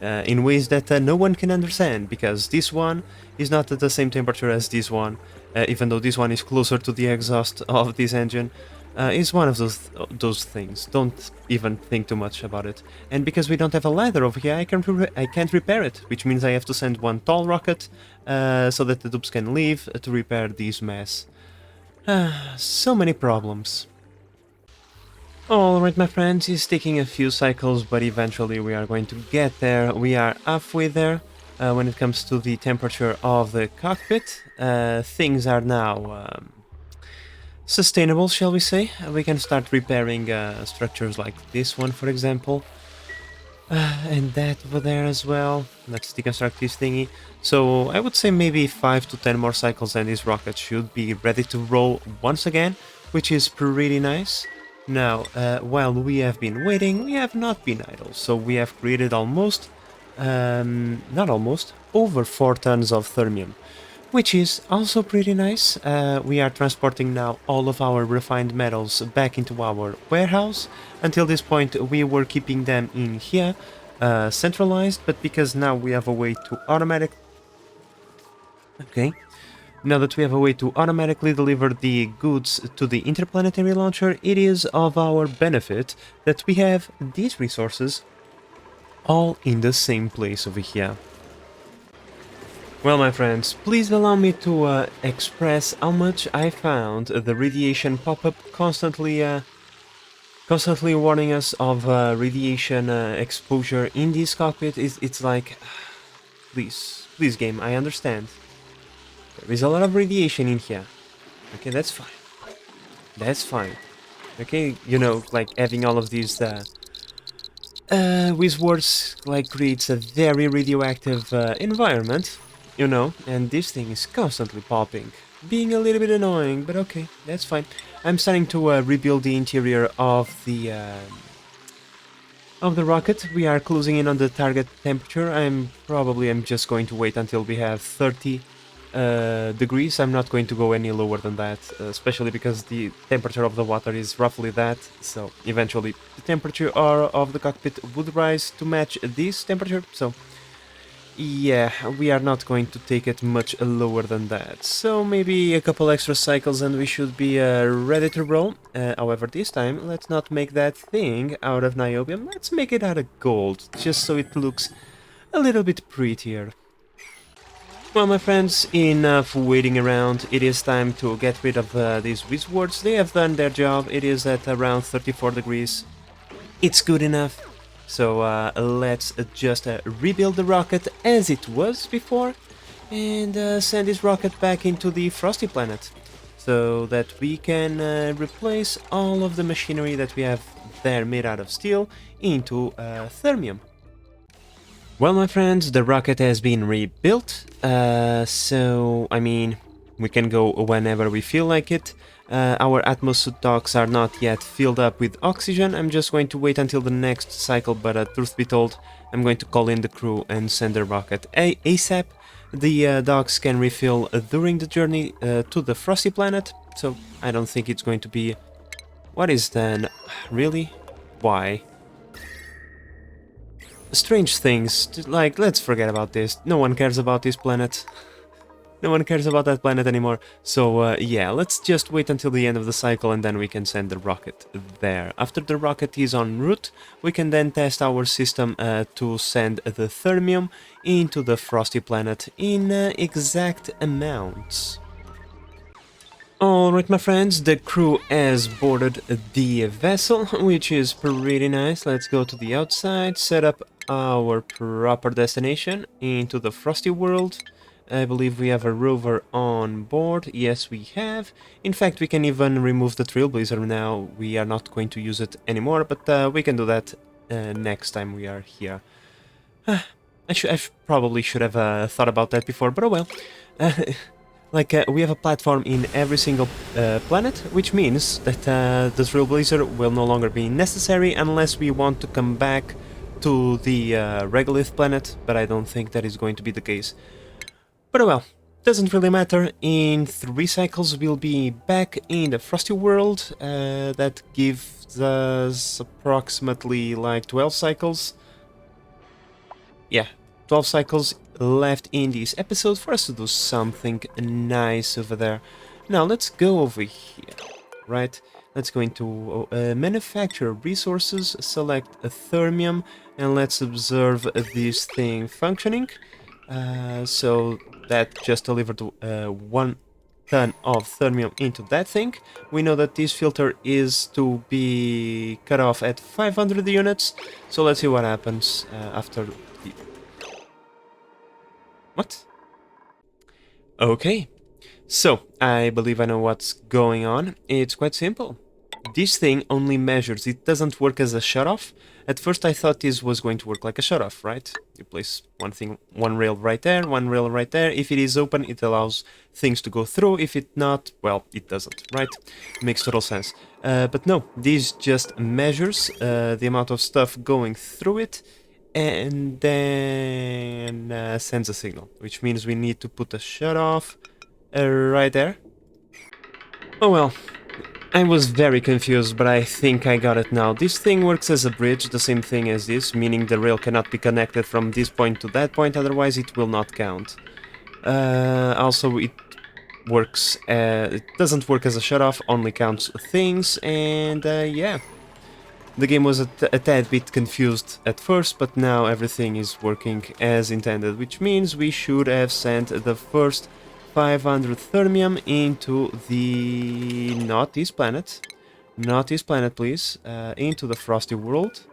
In ways that no one can understand, because this one is not at the same temperature as this one, even though this one is closer to the exhaust of this engine. Is one of those things. Don't even think too much about it. And because we don't have a ladder over here, I can't repair it, which means I have to send one tall rocket so that the dupes can leave to repair this mess. So many problems. Alright, my friends, it's taking a few cycles, but eventually we are going to get there. We are halfway there when it comes to the temperature of the cockpit. Things are now sustainable, shall we say. We can start repairing structures like this one, for example. And that over there as well. Let's deconstruct this thingy. So I would say maybe 5 to 10 more cycles and this rocket should be ready to roll once again, which is pretty nice. Now, while we have been waiting, we have not been idle. So we have created almost, not almost, over 4 tons of thermium, which is also pretty nice. We are transporting now all of our refined metals back into our warehouse. Until this point we were keeping them in here, centralized, but because now we have a way to now that we have a way to automatically deliver the goods to the interplanetary launcher, it is of our benefit that we have these resources all in the same place over here. Well, my friends, please allow me to express how much I found the radiation pop-up constantly warning us of radiation exposure in this cockpit. It's like, please game, I understand. There is a lot of radiation in here. Okay, that's fine. That's fine. Okay, you know, like having all of these words like creates a very radioactive environment, you know, and this thing is constantly popping. Being a little bit annoying, but okay, that's fine. I'm starting to rebuild the interior of the rocket. We are closing in on the target temperature. I'm just going to wait until we have 30 degrees. I'm not going to go any lower than that, especially because the temperature of the water is roughly that, so eventually the temperature of the cockpit would rise to match this temperature, so yeah, we are not going to take it much lower than that. So maybe a couple extra cycles and we should be ready to roll. However, this time, let's not make that thing out of niobium, let's make it out of gold, just so it looks a little bit prettier. Well, my friends, enough waiting around. It is time to get rid of these wizards. They have done their job. It is at around 34 degrees. It's good enough. So let's just rebuild the rocket as it was before and send this rocket back into the frosty planet so that we can replace all of the machinery that we have there made out of steel into thermium. Well, my friends, the rocket has been rebuilt, so, I mean, we can go whenever we feel like it. Our atmosuit docks are not yet filled up with oxygen. I'm just going to wait until the next cycle, but truth be told, I'm going to call in the crew and send the rocket ASAP. The docks can refill during the journey to the frosty planet, so I don't think it's going to be... What is then? Really? Why? Strange things, like, let's forget about this. No one cares about this planet. No one cares about that planet anymore. So, yeah, let's just wait until the end of the cycle and then we can send the rocket there. After the rocket is en route, we can then test our system to send the thermium into the frosty planet in exact amounts. Alright, my friends, the crew has boarded the vessel, which is pretty nice. Let's go to the outside, set up our proper destination into the frosty world. I believe we have a rover on board. Yes, we have. In fact, we can even remove the Trailblazer now. We are not going to use it anymore, but we can do that next time we are here. I probably should have thought about that before, but oh well. Like, we have a platform in every single planet, which means that the Trailblazer will no longer be necessary unless we want to come back to the Regolith planet, but I don't think that is going to be the case. But well, doesn't really matter. In 3 cycles we'll be back in the Frosty World. That gives us approximately like 12 cycles. Yeah, 12 cycles left in this episode for us to do something nice over there. Now let's go over here, right? Let's go into manufacture resources, select a thermium, and let's observe this thing functioning. So that just delivered 1 ton of thermium into that thing. We know that this filter is to be cut off at 500 units, so let's see what happens after the... What? Okay, so I believe I know what's going on. It's quite simple. This thing only measures, it doesn't work as a shutoff. At first I thought this was going to work like a shutoff, right? You place one rail right there, one rail right there. If it is open, it allows things to go through. If it not, well, it doesn't, right? Makes total sense. But no, this just measures the amount of stuff going through it and then sends a signal, which means we need to put a shutoff right there. Oh well. I was very confused, but I think I got it now. This thing works as a bridge, the same thing as this, meaning the rail cannot be connected from this point to that point, otherwise it will not count. Also, it works, it doesn't work as a shutoff, only counts things, and yeah. The game was a tad bit confused at first, but now everything is working as intended, which means we should have sent the first 500 thermium into the... not this planet, please, into the Frosty World.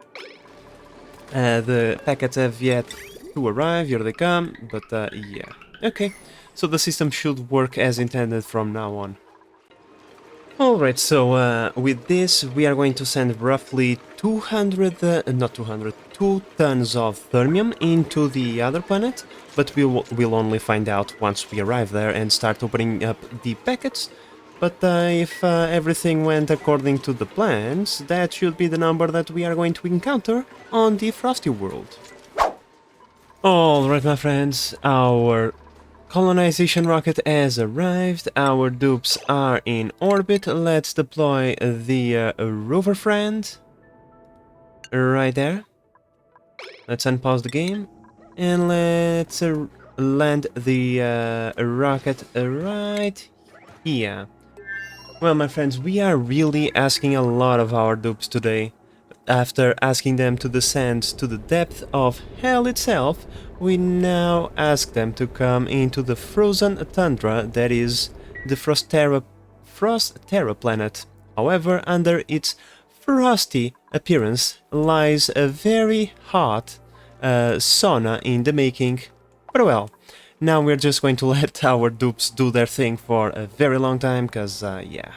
The packets have yet to arrive, here they come, but yeah. Okay, so the system should work as intended from now on. Alright, so with this we are going to send roughly 2 tons of thermium into the other planet, but we'll only find out once we arrive there and start opening up the packets. But if everything went according to the plans, that should be the number that we are going to encounter on the Frosty World. Alright, my friends, our colonization rocket has arrived, our dupes are in orbit. Let's deploy the rover friend right there. Let's unpause the game and let's land the rocket right here. Well, my friends, we are really asking a lot of our dupes today. After asking them to descend to the depth of hell itself, we now ask them to come into the frozen tundra that is the Frostterra planet. However, under its frosty appearance lies a very hot sauna in the making. But well, now we're just going to let our dupes do their thing for a very long time, cause yeah.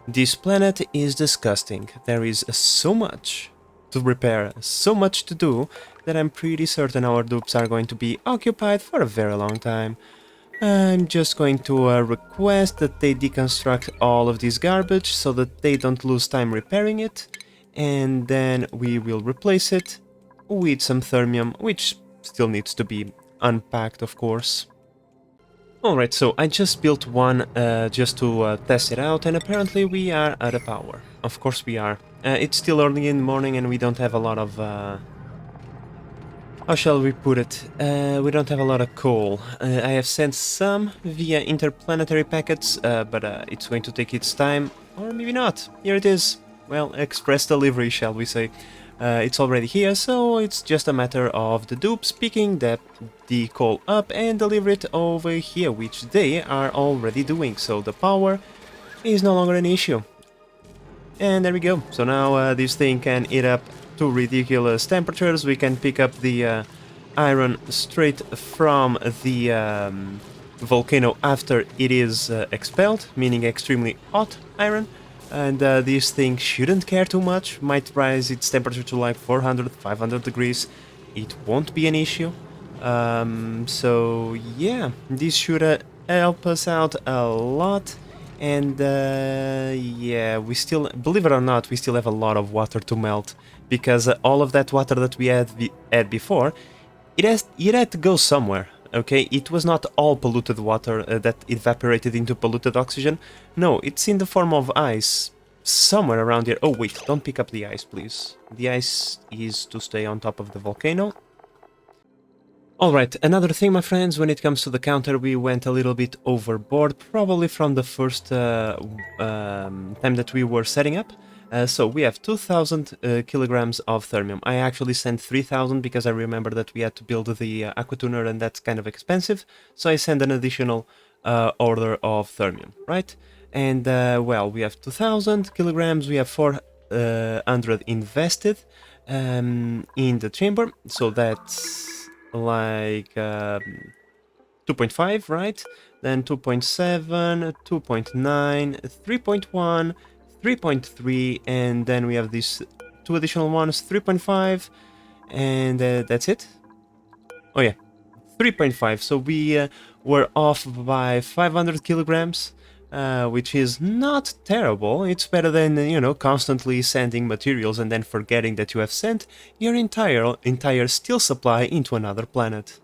This planet is disgusting. There is so much to repair, so much to do, that I'm pretty certain our dupes are going to be occupied for a very long time. I'm just going to request that they deconstruct all of this garbage so that they don't lose time repairing it, and then we will replace it with some thermium, which still needs to be unpacked, of course. Alright, so I just built one just to test it out, and apparently we are out of power. Of course we are. It's still early in the morning and we don't have a lot of... how shall we put it? We don't have a lot of coal. I have sent some via interplanetary packets, but it's going to take its time. Or maybe not. Here it is. Well, express delivery, shall we say. It's already here, so it's just a matter of the dupes picking the coal up and deliver it over here, which they are already doing, so the power is no longer an issue. And there we go. So now this thing can heat up to ridiculous temperatures. We can pick up the iron straight from the volcano after it is expelled, meaning extremely hot iron. And this thing shouldn't care too much, might rise its temperature to like 400, 500 degrees. It won't be an issue. So yeah, this should help us out a lot. And yeah, we still, believe it or not, we still have a lot of water to melt, because all of that water that we had before, it had to go somewhere. Okay, it was not all polluted water that evaporated into polluted oxygen. No, it's in the form of ice somewhere around here. Oh wait, don't pick up the ice, please. The ice is to stay on top of the volcano. Alright, another thing, my friends, when it comes to the counter, we went a little bit overboard, probably from the first time that we were setting up. So we have 2000 kilograms of thermium. I actually sent 3000 because I remember that we had to build the aquatuner and that's kind of expensive. So I sent an additional order of thermium, right? And well, we have 2000 kilograms, we have 400 invested in the chamber, so that's like 2.5, right? Then 2.7, 2.9, 3.1, 3.3, and then we have these two additional ones, 3.5, and that's it. Oh yeah, 3.5. So we were off by 500 kilograms, which is not terrible. It's better than, you know, constantly sending materials and then forgetting that you have sent your entire steel supply into another planet.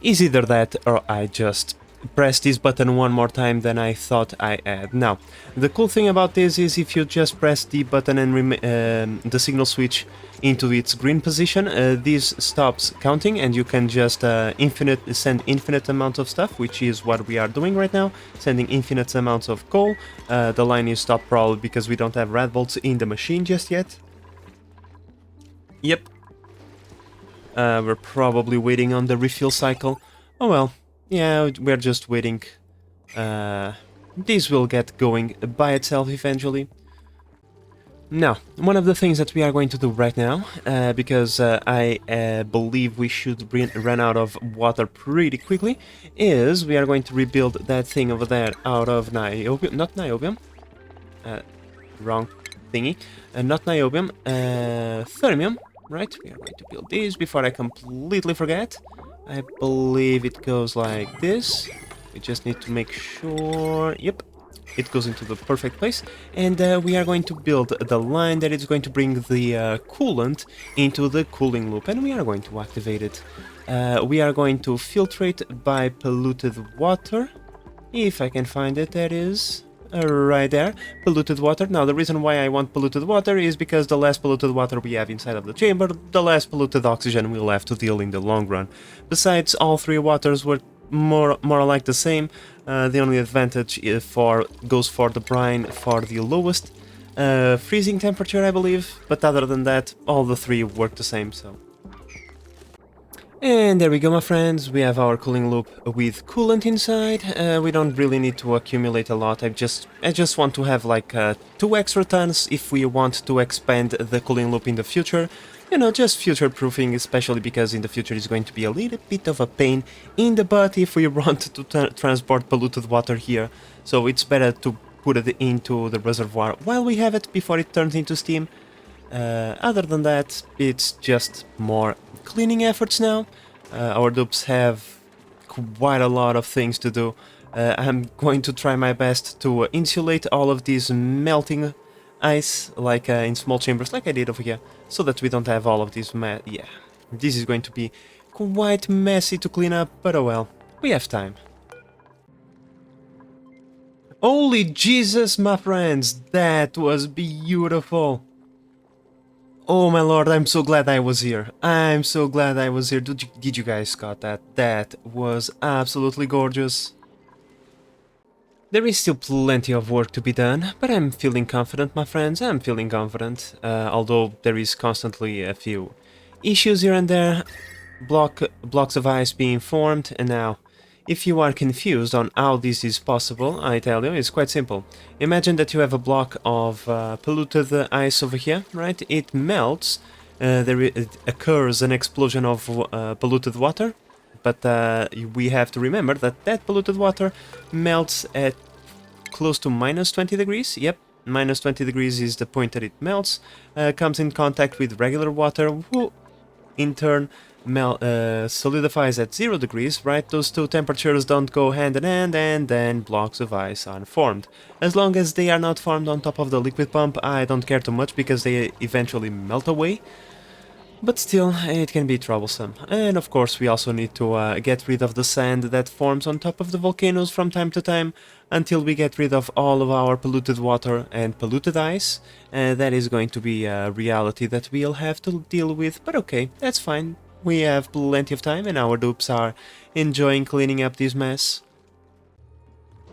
Is either that or I just pressed this button one more time than I thought I had. Now, the cool thing about this is if you just press the button and the signal switch into its green position, this stops counting and you can just send infinite amount of stuff, which is what we are doing right now, sending infinite amounts of coal. The line is stopped probably because we don't have red bolts in the machine just yet. Yep. We're probably waiting on the refill cycle. Oh well, yeah, we're just waiting. This will get going by itself eventually. Now, one of the things that we are going to do right now, because I believe we should run out of water pretty quickly, is we are going to rebuild that thing over there out of niobium, not niobium, wrong thingy, not niobium, thermium, right? We are going to build this before I completely forget. I believe it goes like this. We just need to make sure, yep. It goes into the perfect place, and we are going to build the line that is going to bring the coolant into the cooling loop, and we are going to activate it. We are going to filtrate by polluted water, if I can find it. That is right there, polluted water. Now the reason why I want polluted water is because the less polluted water we have inside of the chamber, the less polluted oxygen we'll have to deal in the long run. Besides, all three waters were more or like the same. The only advantage goes for the brine for the lowest freezing temperature, I believe, but other than that, all the three work the same, so. And there we go, my friends, we have our cooling loop with coolant inside. We don't really need to accumulate a lot. I just want to have like 2 extra tons if we want to expand the cooling loop in the future. You know, just future-proofing, especially because in the future it's going to be a little bit of a pain in the butt if we want to transport polluted water here. So it's better to put it into the reservoir while we have it before it turns into steam. Other than that, it's just more cleaning efforts now. Our dupes have quite a lot of things to do. I'm going to try my best to insulate all of these melting ice, like in small chambers, like I did over here, so that we don't have all of this yeah, this is going to be quite messy to clean up, but oh well, we have time. Holy Jesus, my friends, that was beautiful! Oh my lord, I'm so glad I was here. I'm so glad I was here. Did you guys got that? That was absolutely gorgeous. There is still plenty of work to be done, but I'm feeling confident, my friends. I'm feeling confident, although there is constantly a few issues here and there. Blocks of ice being formed, and now, if you are confused on how this is possible, I tell you, it's quite simple. Imagine that you have a block of polluted ice over here, right? It melts, it occurs an explosion of polluted water, but we have to remember that that polluted water melts at close to minus 20 degrees. Yep, minus 20 degrees is the point that it melts, comes in contact with regular water, in turn solidifies at 0 degrees, right? Those two temperatures don't go hand in hand, and then blocks of ice are formed. As long as they are not formed on top of the liquid pump, I don't care too much because they eventually melt away. But still, it can be troublesome. And of course, we also need to get rid of the sand that forms on top of the volcanoes from time to time, until we get rid of all of our polluted water and polluted ice. That is going to be a reality that we'll have to deal with, but okay, that's fine. We have plenty of time and our dupes are enjoying cleaning up this mess.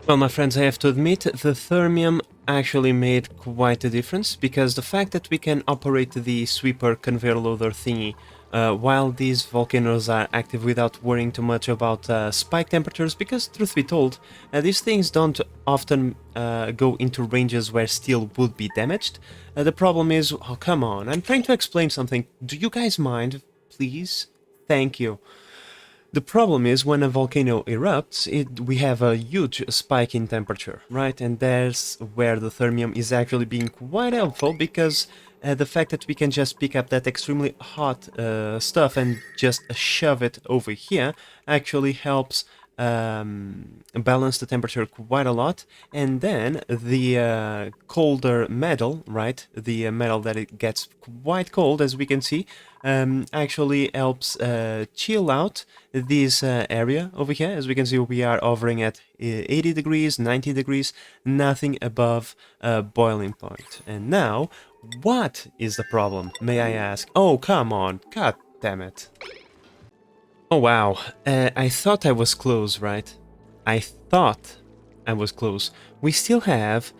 Well, my friends, I have to admit, the thermium actually made quite a difference, because the fact that we can operate the sweeper conveyor loader thingy while these volcanoes are active without worrying too much about spike temperatures, because truth be told, these things don't often go into ranges where steel would be damaged. The problem is, oh come on, I'm trying to explain something. Do you guys mind, please? Thank you. The problem is when a volcano erupts, we have a huge spike in temperature, right? And there's where the thermium is actually being quite helpful, because the fact that we can just pick up that extremely hot stuff and just shove it over here actually helps balance the temperature quite a lot. And then the colder metal, right, the metal that it gets quite cold, as we can see, actually helps chill out this area over here. As we can see, we are hovering at 80 degrees, 90 degrees, nothing above boiling point. And now, what is the problem, may I ask? Oh, come on, god damn it. Oh wow, I thought I was close, right? I thought I was close. We still have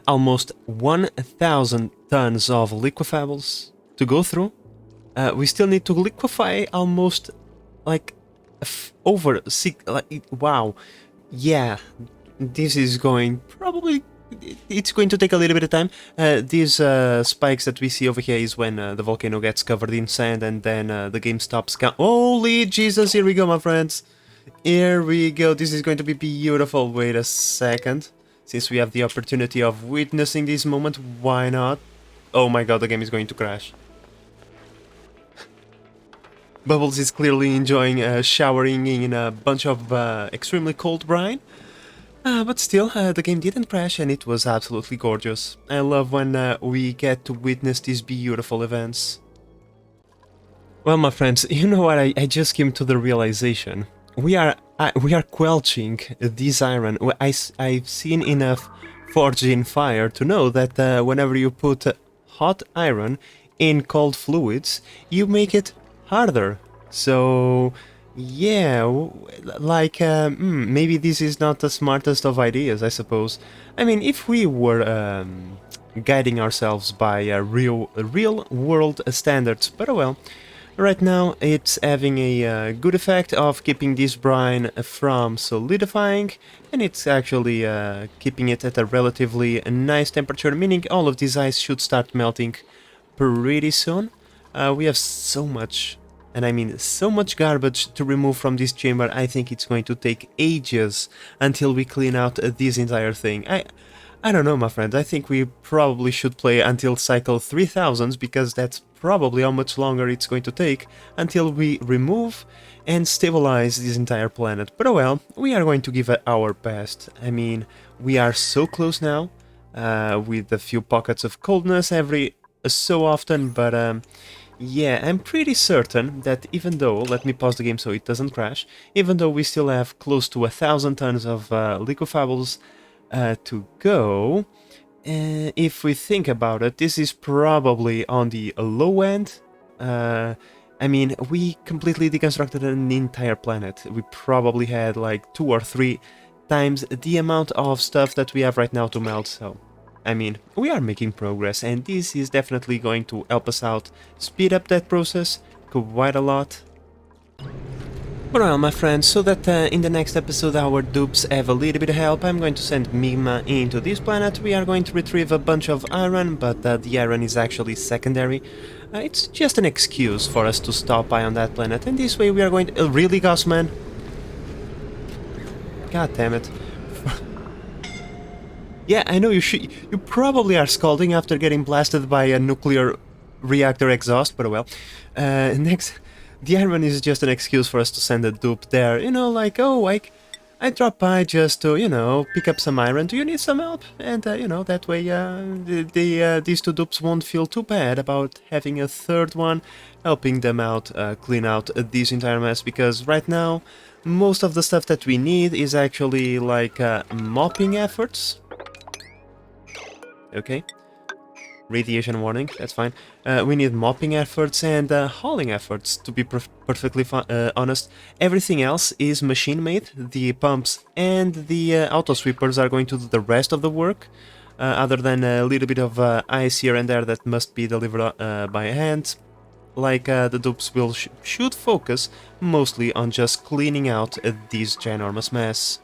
almost 1,000 tons of liquefables to go through. We still need to liquefy almost like over 6, like, wow. Yeah, this is going probably, it's going to take a little bit of time. These spikes that we see over here is when the volcano gets covered in sand, and then the game stops. Holy Jesus, here we go, my friends. Here we go. This is going to be beautiful. Wait a second. Since we have the opportunity of witnessing this moment, why not? Oh my god, the game is going to crash. Bubbles is clearly enjoying showering in a bunch of extremely cold brine. But still, the game didn't crash, and it was absolutely gorgeous. I love when we get to witness these beautiful events. Well, my friends, you know what? I just came to the realization. We are quelching this iron. I've seen enough forged in fire to know that whenever you put hot iron in cold fluids, you make it harder. So yeah, like, maybe this is not the smartest of ideas, I suppose. I mean, if we were guiding ourselves by real-world standards, but oh well. Right now, it's having a good effect of keeping this brine from solidifying, and it's actually keeping it at a relatively nice temperature, meaning all of this ice should start melting pretty soon. We have so much, and I mean so much garbage to remove from this chamber. I think it's going to take ages until we clean out this entire thing. I don't know, my friend. I think we probably should play until cycle 3000, because that's probably how much longer it's going to take until we remove and stabilize this entire planet. But oh well, we are going to give it our best. I mean, we are so close now, with a few pockets of coldness every so often, but yeah, I'm pretty certain that even though, let me pause the game so it doesn't crash, even though we still have close to 1,000 tons of liquefables to go, if we think about it, this is probably on the low end. I mean, we completely deconstructed an entire planet. We probably had like 2 or 3 times the amount of stuff that we have right now to melt, so I mean, we are making progress, and this is definitely going to help us out, speed up that process quite a lot. Well, my friends, so that in the next episode our dupes have a little bit of help, I'm going to send Migma into this planet. We are going to retrieve a bunch of iron, but the iron is actually secondary. It's just an excuse for us to stop by on that planet, and this way we are going to... really, Gossman? God damn it. Yeah, I know you probably are scalding after getting blasted by a nuclear reactor exhaust, but well. Next... The iron is just an excuse for us to send a dupe there, you know, like, oh, I dropped by just to, you know, pick up some iron. Do you need some help? And, you know, that way these two dupes won't feel too bad about having a third one helping them out, clean out this entire mess, because right now most of the stuff that we need is actually like mopping efforts. Okay. Radiation warning, that's fine. We need mopping efforts and hauling efforts, to be perfectly honest. Everything else is machine-made. The pumps and the auto sweepers are going to do the rest of the work, other than a little bit of ice here and there that must be delivered by hand. Like the dupes should focus mostly on just cleaning out this ginormous mess.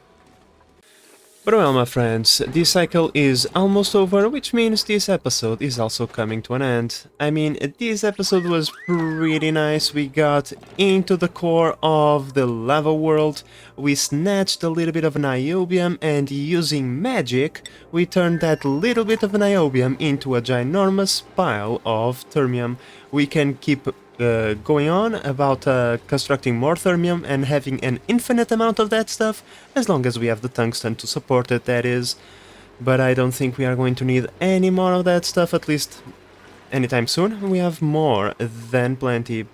But well, my friends, this cycle is almost over, which means this episode is also coming to an end. I mean, this episode was pretty nice. We got into the core of the lava world, we snatched a little bit of niobium, and using magic, we turned that little bit of niobium into a ginormous pile of thermium. We can keep going on about constructing more thermium and having an infinite amount of that stuff, as long as we have the tungsten to support it, that is. But I don't think we are going to need any more of that stuff, at least anytime soon. We have more than plenty.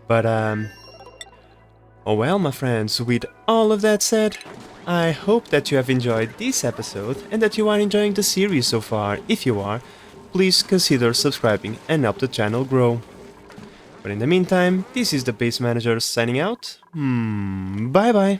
But, oh well, my friends, with all of that said, I hope that you have enjoyed this episode and that you are enjoying the series so far. If you are, please consider subscribing and help the channel grow. But in the meantime, this is the Base Manager signing out. Bye bye.